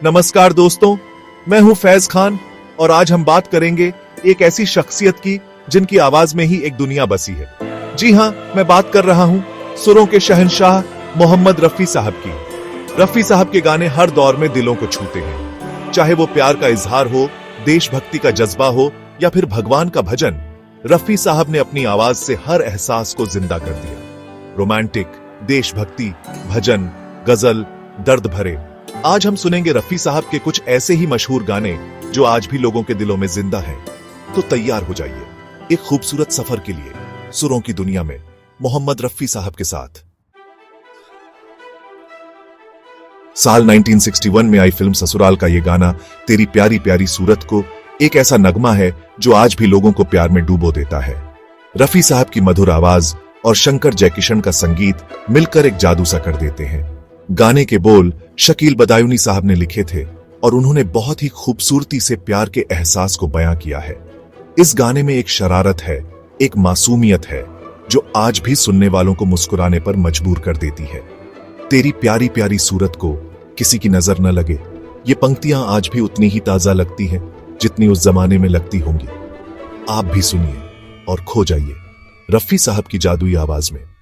नमस्कार दोस्तों, मैं हूं फैज खान और आज हम बात करेंगे एक ऐसी शख्सियत की जिनकी आवाज में ही एक दुनिया बसी है। जी हां, मैं बात कर रहा हूं सुरों के शहंशाह मोहम्मद रफी साहब की। रफी साहब के गाने हर दौर में दिलों को छूते हैं, चाहे वो प्यार का इजहार हो, देशभक्ति का जज्बा हो या फिर भगवान का भजन। रफी साहब ने अपनी आवाज से हर एहसास को जिंदा कर दिया। रोमांटिक, देशभक्ति, भजन, गजल, दर्द भरे। आज हम सुनेंगे रफी साहब के कुछ ऐसे ही मशहूर गाने जो आज भी लोगों के दिलों में जिंदा हैं। तो तैयार हो जाइए एक खूबसूरत सफर के लिए सुरों की दुनिया में मोहम्मद रफी साहब के साथ। साल 1961 में आई फिल्म ससुराल का ये गाना तेरी प्यारी प्यारी सूरत को एक ऐसा नगमा है जो आज भी लोगों को प्यार में डूबो देता है। रफी साहब की मधुर आवाज और शंकर जयकिशन का संगीत मिलकर एक जादू सा कर देते हैं। गाने के बोल शकील बदायूनी साहब ने लिखे थे और उन्होंने बहुत ही खूबसूरती से प्यार के एहसास को बयां किया है। इस गाने में एक शरारत है, एक मासूमियत है जो आज भी सुनने वालों को मुस्कुराने पर मजबूर कर देती है। तेरी प्यारी प्यारी सूरत को किसी की नजर न लगे, ये पंक्तियां आज भी उतनी ही ताजा लगती हैं जितनी उस जमाने में लगती होंगी। आप भी सुनिए और खो जाइए रफी साहब की जादुई आवाज में।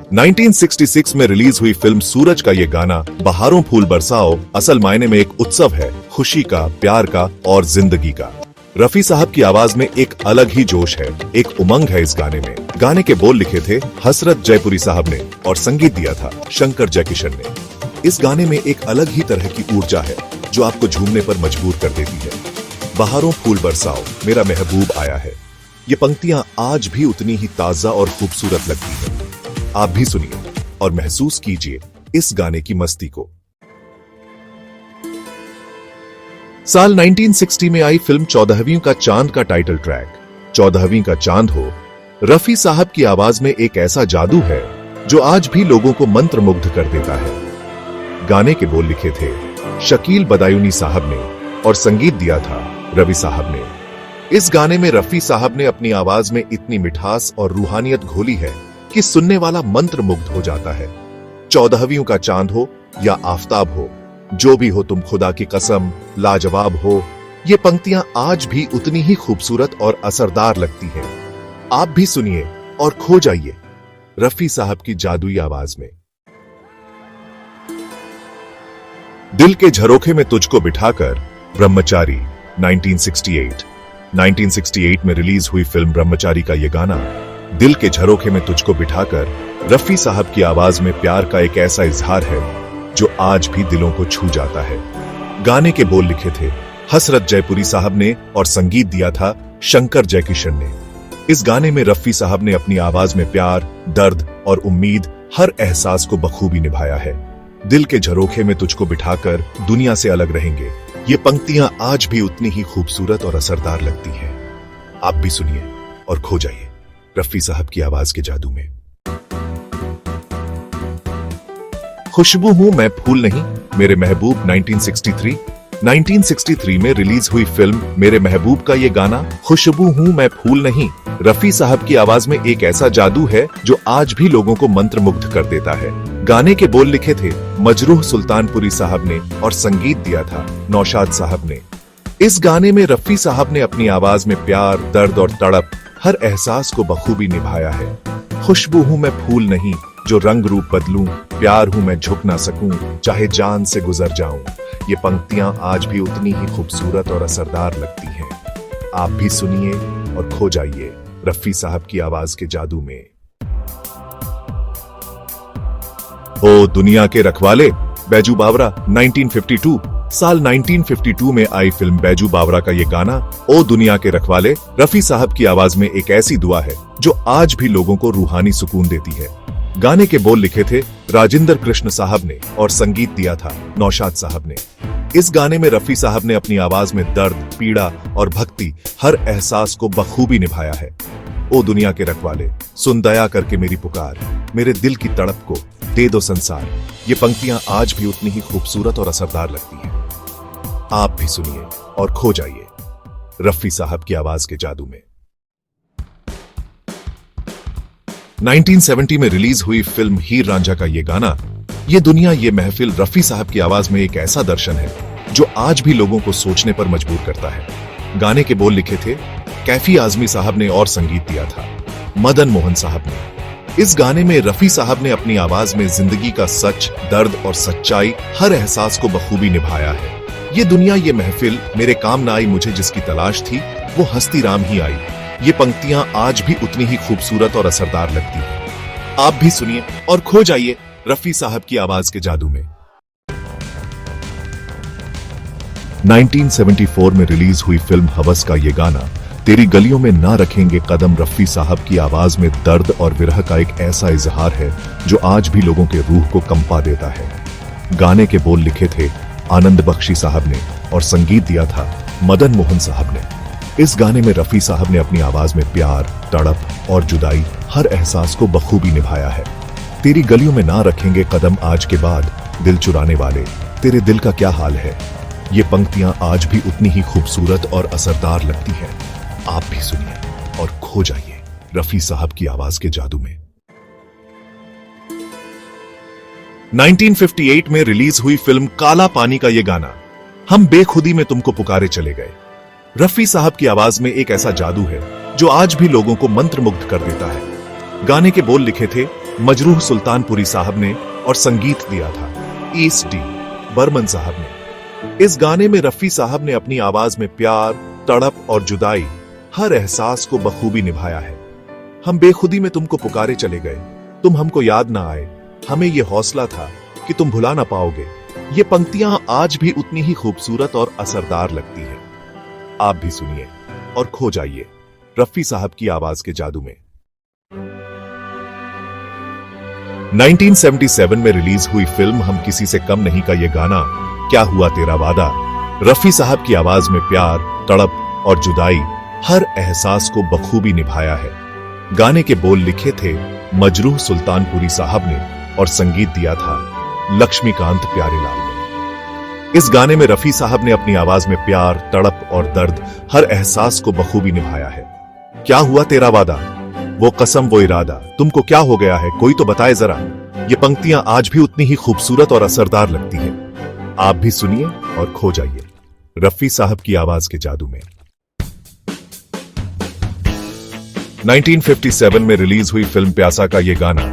1966 में रिलीज हुई फिल्म सूरज का ये गाना बहारों फूल बरसाओ असल मायने में एक उत्सव है, खुशी का, प्यार का और जिंदगी का। रफी साहब की आवाज में एक अलग ही जोश है, एक उमंग है इस गाने में। गाने के बोल लिखे थे हसरत जयपुरी साहब ने और संगीत दिया था शंकर जयकिशन ने। इस गाने में एक अलग ही तरह की ऊर्जा है जो आपको झूमने पर मजबूर कर देती है। बहारों फूल बरसाओ मेरा महबूब आया है, ये पंक्तियां आज भी उतनी ही ताजा और खूबसूरत लगती हैं। आप भी सुनिए और महसूस कीजिए इस गाने की मस्ती को। साल 1960 में आई फिल्म 14वीं का चांद का टाइटल ट्रैक 14वीं का चांद हो। रफी साहब की आवाज में एक ऐसा जादू है जो आज भी लोगों को मंत्रमुग्ध कर देता है। गाने के बोल लिखे थे शकील बदायूनी साहब ने और संगीत दिया था रवि साहब ने। इस गाने में रफी साहब ने अपनी आवाज में इतनी मिठास और रूहानियत घोली है कि सुनने वाला मंत्रमुग्ध हो जाता है। 14वीं का चांद हो या आफताब हो, जो भी हो तुम खुदा की कसम लाजवाब हो, ये पंक्तियां आज भी उतनी ही खूबसूरत और असरदार लगती हैं। आप भी सुनिए और खो जाइए रफी साहब की जादुई आवाज में। दिल के झरोखे में तुझको बिठाकर ब्रह्मचारी 1968 में रिलीज हुई फिल्म ब्रह्मचारी का ये गाना दिल के झरोखे में तुझको बिठाकर रफी साहब की आवाज में प्यार का एक ऐसा इजहार है जो आज भी दिलों को छू जाता है। गाने के बोल लिखे थे हसरत जयपुरी साहब ने और संगीत दिया था शंकर जयकिशन ने। इस गाने में रफी साहब ने अपनी आवाज में प्यार, दर्द और उम्मीद हर एहसास को बखूबी निभाया है। दिल के झरोखे में तुझको बिठाकर दुनिया से अलग रहेंगे, ये पंक्तियां आज भी उतनी ही खूबसूरत और असरदार लगती हैं। आप भी सुनिए और खो जाइए रफी साहब की आवाज के जादू में। खुशबू हूं मैं फूल नहीं मेरे महबूब 1963 में रिलीज हुई फिल्म मेरे महबूब का ये गाना खुशबू हूं मैं फूल नहीं रफी साहब की आवाज में एक ऐसा जादू है जो आज भी लोगों को मंत्रमुग्ध कर देता है। गाने के बोल लिखे थे मजरूह सुल्तानपुरी साहब ने और संगीत दिया था नौशाद साहब ने। इस गाने में रफी साहब ने अपनी आवाज में प्यार, दर्द और तड़प हर एहसास को बखूबी निभाया है। खुशबू हूं मैं फूल नहीं जो रंग रूप बदलूं, प्यार हूं मैं झुक ना सकूं, चाहे जान से गुजर जाऊं, ये पंक्तियां आज भी उतनी ही खूबसूरत और असरदार लगती हैं। आप भी सुनिए और खो जाइए रफी साहब की आवाज के जादू में। ओ दुनिया के रखवाले बैजू बावरा 1952 साल 1952 में आई फिल्म बैजू बावरा का ये गाना ओ दुनिया के रखवाले रफी साहब की आवाज में एक ऐसी दुआ है जो आज भी लोगों को रूहानी सुकून देती है। गाने के बोल लिखे थे राजेंद्र कृष्ण साहब ने और संगीत दिया था नौशाद साहब ने। इस गाने में रफी साहब ने अपनी आवाज में दर्द, पीड़ा और भक्ति हर एहसास को बखूबी निभाया है। ओ दुनिया के रखवाले सुन दया करके मेरी पुकार, मेरे दिल की तड़प को दे दो संसार, ये पंक्तियां आज भी उतनी ही खूबसूरत और असरदार लगती हैं। आप भी सुनिए और खो जाइए रफी साहब की आवाज के जादू में। 1970 में रिलीज हुई फिल्म हीर रांझा का ये गाना ये दुनिया, ये महफिल, रफी साहब की आवाज में एक ऐसा दर्शन है जो आज भी लोगों को सोचने पर मजबूर करता है। गाने के बोल लिखे थे कैफी आजमी साहब ने और संगीत दिया था मदन मोहन साहब ने। इस गाने में रफी साहब ने अपनी आवाज में जिंदगी का सच, दर्द और सच्चाई, हर एहसास को बखूबी निभाया है। ये दुनिया, ये महफिल, मेरे काम ना आई मुझे जिसकी तलाश थी, वो हस्ती राम ही आई। ये पंक्तियां आज भी उतनी ही खूबसूरत और असरदार लगती हैं। आप भी सुनिए और खो जाइए रफी साहब की आवाज के जादू में। 1974 में रिलीज हुई फिल्म हवस का ये गाना तेरी गलियों में ना रखेंगे कदम, रफी साहब की आवाज में दर्द और विरह का एक ऐसा इजहार है जो आज भी लोगों के रूह को कंपा देता है। गाने के बोल लिखे थे आनंद बख्शी साहब ने और संगीत दिया था मदन मोहन साहब ने। इस गाने में रफी साहब ने अपनी आवाज में प्यार, तड़प और जुदाई, हर एहसास को बखूबी निभाया है। तेरी गलियों में ना रखेंगे कदम, आज के बाद दिल चुराने वाले, तेरे दिल का क्या हाल है। ये पंक्तियां आज भी उतनी ही खूबसूरत और असरदार लगती हैं। आप भी सुनिए और खो जाइए रफी साहब की आवाज के जादू में। 1958 में रिलीज हुई फिल्म काला पानी का ये गाना हम बेखुदी में तुमको पुकारे चले गए। रफी साहब की आवाज में एक ऐसा जादू है जो आज भी लोगों को मंत्रमुग्ध कर देता है। गाने के बोल लिखे थे मजरूह सुल्तानपुरी साहब ने और संगीत दिया था एस.डी. बर्मन साहब ने। इस गाने में रफी साहब ने अपनी आवाज में प्यार, तड़प और जुदाई, हर एहसास को बखूबी निभाया है। हम बेखुदी में तुमको पुकारे चले गए, तुम हमको याद ना आए, हमें यह हौसला था कि तुम भुला ना पाओगे। ये पंक्तियां आज भी उतनी ही खूबसूरत और असरदार लगती हैं। आप भी सुनिए और खो जाइए रफी साहब की आवाज के जादू में। 1977 में रिलीज हुई फिल्म हम किसी से कम नहीं का ये गाना क्या हुआ तेरा वादा, रफी साहब की आवाज में प्यार, तड़प और जुदाई, हर एहसास को बखूबी निभाया है। गाने के बोल लिखे थे मजरूह सुल्तानपुरी साहब ने और संगीत दिया था लक्ष्मीकांत प्यारेलाल ने। इस गाने में रफी साहब ने अपनी आवाज में प्यार, तड़प और दर्द, हर एहसास को बखूबी निभाया है। क्या हुआ तेरा वादा, वो कसम वो इरादा, तुमको क्या हो गया है कोई तो बताए जरा। ये पंक्तियां आज भी उतनी ही खूबसूरत और असरदार लगती हैं। आप भी सुनिए और खो जाइए रफी साहब की आवाज के जादू में। 1957 में रिलीज हुई फिल्म प्यासा का ये गाना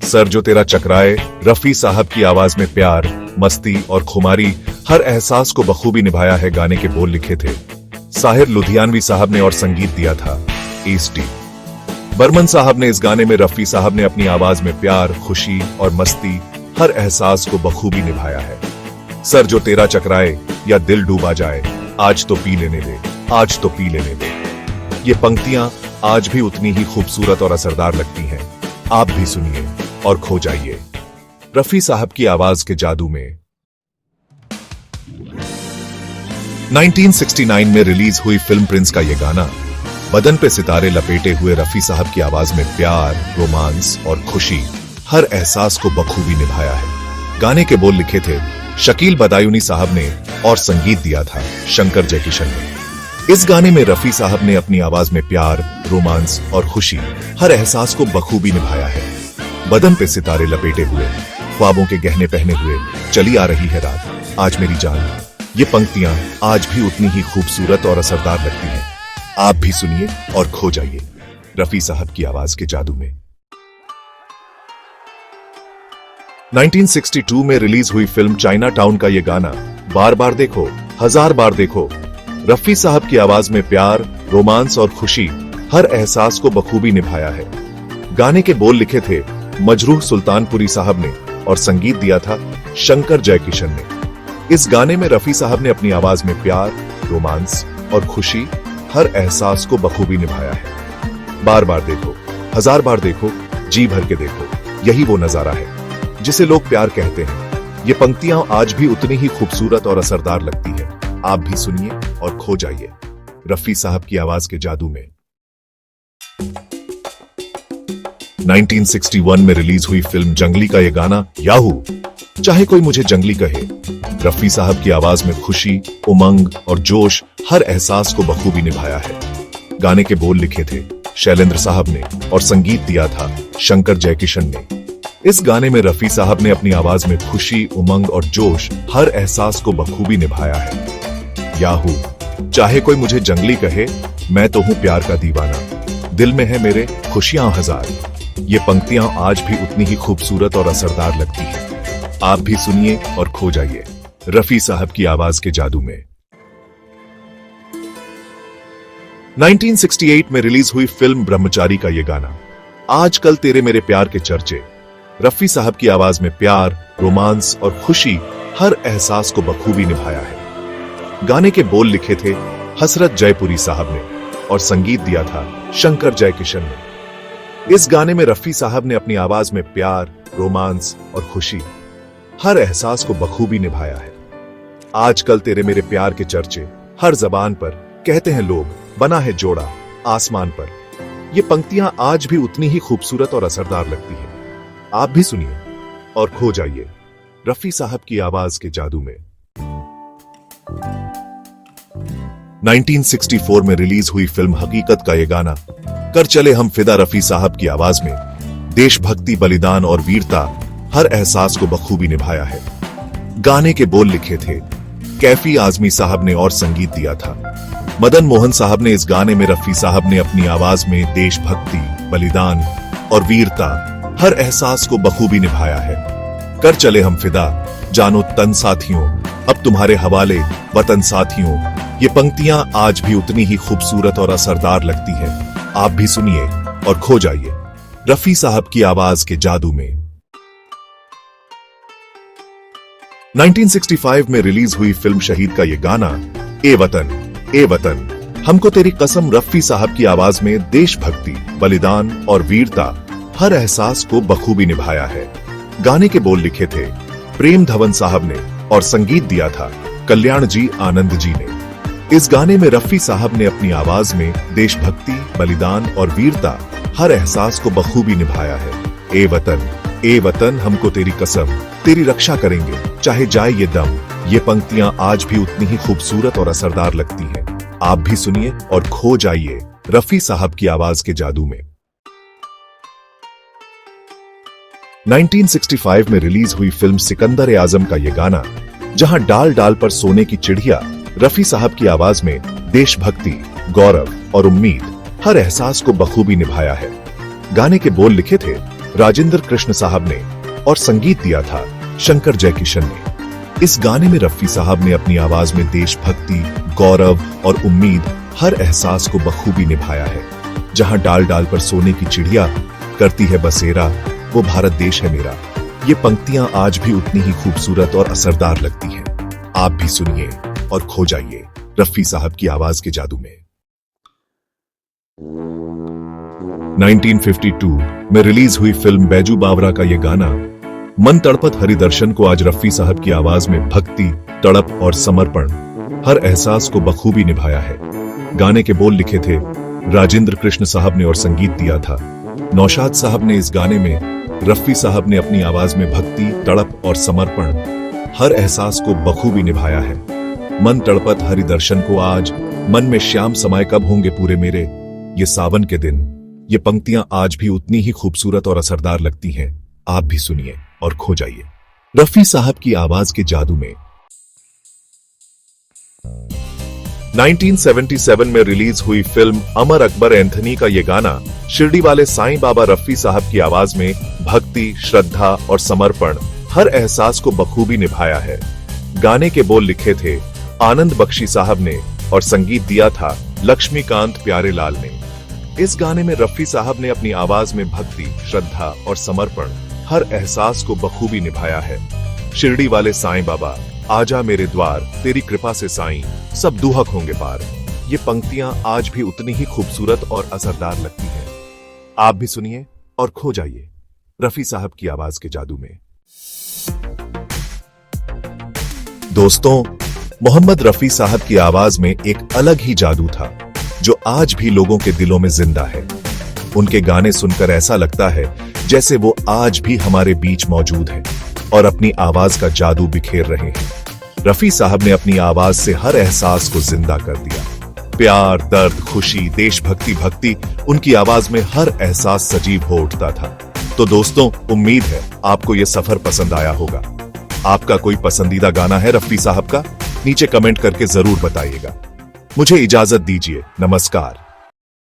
सर जो तेरा चकराए, रफी साहब की आवाज में प्यार, मस्ती और खुमारी, हर एहसास को बखूबी निभाया है। गाने के बोल लिखे थे साहिर लुधियानवी साहब ने और संगीत दिया था एस.डी. बर्मन साहब ने। इस गाने में रफी साहब ने अपनी आवाज में प्यार, खुशी और मस्ती, हर एहसास को बखूबी निभाया है। सर जो तेरा चकराए या दिल डूबा जाए, आज तो पी लेने दे, आज तो पी लेने दे। ये पंक्तियां आज भी उतनी ही खूबसूरत और असरदार लगती हैं। आप भी सुनिए और खो जाइए रफी साहब की आवाज के जादू में। 1969 में रिलीज हुई फिल्म प्रिंस का ये गाना बदन पे सितारे लपेटे हुए, रफी साहब की आवाज में प्यार, रोमांस और खुशी, हर एहसास को बखूबी निभाया है। गाने के बोल लिखे थे शकील बदायूनी साहब ने और संगीत दिया था शंकर जयकिशन ने। इस गाने में रफी साहब ने अपनी आवाज में प्यार, रोमांस और खुशी, हर एहसास को बखूबी निभाया है। बदन पे सितारे लपेटे हुए, ख्वाबों के गहने पहने हुए, चली आ रही है रात आज मेरी जान। ये पंक्तियां आज भी उतनी ही खूबसूरत और असरदार लगती हैं। आप भी सुनिए और खो जाइए रफी साहब की आवाज के जादू में। 1962 में रिलीज हुई फिल्म चाइना टाउन का ये गाना बार बार देखो, हजार बार देखो, रफी साहब की आवाज में प्यार, रोमांस और खुशी, हर एहसास को बखूबी निभाया है। गाने के बोल लिखे थे मजरूह सुल्तानपुरी साहब ने और संगीत दिया था शंकर जयकिशन ने। इस गाने में रफी साहब ने अपनी आवाज में प्यार, रोमांस और खुशी, हर एहसास को बखूबी निभाया है। बार बार देखो, हजार बार देखो, जी भर के देखो, यही वो नजारा है जिसे लोग प्यार कहते हैं। ये पंक्तियां आज भी उतनी ही खूबसूरत और असरदार लगती है। आप भी सुनिए और खो जाइए रफी साहब की आवाज के जादू में। 1961 में रिलीज हुई फिल्म जंगली का ये गाना याहू चाहे कोई मुझे जंगली कहे, रफी साहब की आवाज में खुशी, उमंग और जोश, हर एहसास को बखूबी निभाया है। गाने के बोल लिखे थे शैलेंद्र साहब ने और संगीत दिया था शंकर जयकिशन ने। इस गाने में रफी साहब ने अपनी आवाज में खुशी, उमंग और जोश, हर एहसास को बखूबी निभाया है। याहू, चाहे कोई मुझे जंगली कहे, मैं तो हूं प्यार का दीवाना, दिल में है मेरे खुशियां हजार। ये पंक्तियां आज भी उतनी ही खूबसूरत और असरदार लगती हैं। आप भी सुनिए और खो जाइए रफी साहब की आवाज के जादू में। 1968 में रिलीज हुई फिल्म ब्रह्मचारी का ये गाना, आजकल तेरे मेरे प्यार के चर्चे, रफी साहब की आवाज में प्यार, रोमांस और खुशी, हर एहसास को बखूबी निभाया है। गाने के बोल लिखे थे हसरत जयपुरी साहब ने और संगीत दिया था शंकर जयकिशन ने। इस गाने में रफी साहब ने अपनी आवाज में प्यार, रोमांस और खुशी, हर एहसास को बखूबी निभाया है। आजकल तेरे मेरे प्यार के चर्चे, हर जबान पर कहते हैं लोग, बना है जोड़ा आसमान पर। ये पंक्तियां आज भी उतनी ही खूबसूरत और असरदार लगती हैं। आप भी सुनिए और खो जाइए रफी साहब की आवाज के जादू में। 1964 में रिलीज हुई फिल्म हकीकत का ये गाना, कर चले हम फिदा, रफी साहब की आवाज में देशभक्ति, बलिदान और वीरता, हर एहसास को बखूबी निभाया है। गाने के बोल लिखे थे कैफी आजमी साहब ने और संगीत दिया था मदन मोहन साहब ने। इस गाने में रफी साहब ने अपनी आवाज में देशभक्ति, बलिदान और वीरता, हर एहसास को बखूबी निभाया है। कर चले हम फिदा, जानो तन साथियों, अब तुम्हारे हवाले वतन साथियों। ये पंक्तियां आज भी उतनी ही खूबसूरत और असरदार लगती हैं। आप भी सुनिए और खो जाइए रफी साहब की आवाज के जादू में। 1965 में रिलीज हुई फिल्म शहीद का ये गाना, ए वतन हमको तेरी कसम, रफी साहब की आवाज में देशभक्ति, बलिदान और वीरता, हर एहसास को बखूबी निभाया है। गाने के बोल लिखे थे प्रेम धवन साहब ने और संगीत दिया था कल्याण जी आनंद जी ने। इस गाने में रफी साहब ने अपनी आवाज में देशभक्ति, बलिदान और वीरता, हर एहसास को बखूबी निभाया है। ए वतन हमको तेरी कसम, तेरी रक्षा करेंगे चाहे जाए ये दम। ये पंक्तियां आज भी उतनी ही खूबसूरत और असरदार लगती हैं। आप भी सुनिए और खो जाइए रफी साहब की आवाज के जादू में। 1965 में रिलीज हुई फिल्म सिकंदर आजम का ये गाना, जहां डाल डाल पर सोने की चिड़िया, रफी साहब की आवाज में देशभक्ति, गौरव और उम्मीद, हर एहसास को बखूबी निभाया है। गाने के बोल लिखे थे राजेंद्र कृष्ण साहब ने और संगीत दिया था शंकर जयकिशन ने। इस गाने में रफी साहब ने अपनी आवाज में देशभक्ति, गौरव और उम्मीद, हर एहसास को बखूबी निभाया है। जहां डाल डाल पर सोने की चिड़िया करती है बसेरा, वो भारत देश है मेरा। ये पंक्तियां आज भी उतनी ही खूबसूरत और असरदार लगती हैं। आप भी सुनिए और खो जाइए रफी साहब की आवाज के जादू में। 1952 में रिलीज हुई फिल्म बैजू बावरा का ये गाना, मन तड़पत हरिदर्शन को आज रफी साहब की आवाज में भक्ति, तड़प और समर्पण, हर एहसास को बखूबी निभाया है। गाने के बोल लिखे थे राजेंद्र कृष्ण साहब ने और संगीत दिया था नौशाद साहब ने। इस गाने में रफी साहब ने अपनी आवाज में भक्ति, तड़प और समर्पण, हर एहसास को बखूबी निभाया है। मन तड़पत हरिदर्शन को आज, मन में श्याम समाये कब होंगे पूरे मेरे, ये सावन के दिन। ये पंक्तियां आज भी उतनी ही खूबसूरत और असरदार लगती हैं। आप भी सुनिए और खो जाइए रफी साहब की आवाज के जादू में। 1977 में रिलीज हुई फिल्म अमर अकबर एंथनी का ये गाना, शिरडी वाले साईं बाबा, रफी साहब की आवाज में भक्ति, श्रद्धा और समर्पण, हर एहसास को बखूबी निभाया है। गाने के बोल लिखे थे आनंद बख्शी साहब ने और संगीत दिया था लक्ष्मीकांत प्यारेलाल ने। इस गाने में रफी साहब ने अपनी आवाज में भक्ति, श्रद्धा और समर्पण, हर एहसास को बखूबी निभाया है। शिरडी वाले साईं बाबा, आजा मेरे द्वार, तेरी कृपा से साईं सब दुहक होंगे पार। ये पंक्तियां आज भी उतनी ही खूबसूरत और असरदार लगती हैं। आप भी सुनिए और खो जाइए रफी साहब की आवाज के जादू में। दोस्तों, मोहम्मद रफी साहब की आवाज में एक अलग ही जादू था जो आज भी लोगों के दिलों में जिंदा है। उनके गाने सुनकर ऐसा लगता है जैसे वो आज भी हमारे बीच मौजूद हैं और अपनी आवाज का जादू बिखेर रहे हैं। रफी साहब ने अपनी आवाज से हर एहसास को जिंदा कर दिया। प्यार, दर्द, खुशी, देशभक्ति, भक्ति, उनकी आवाज में हर एहसास सजीव हो उठता था। तो दोस्तों, उम्मीद है आपको ये सफर पसंद आया होगा। आपका कोई पसंदीदा गाना है रफी साहब का? नीचे कमेंट करके जरूर बताइएगा। मुझे इजाजत दीजिए। नमस्कार।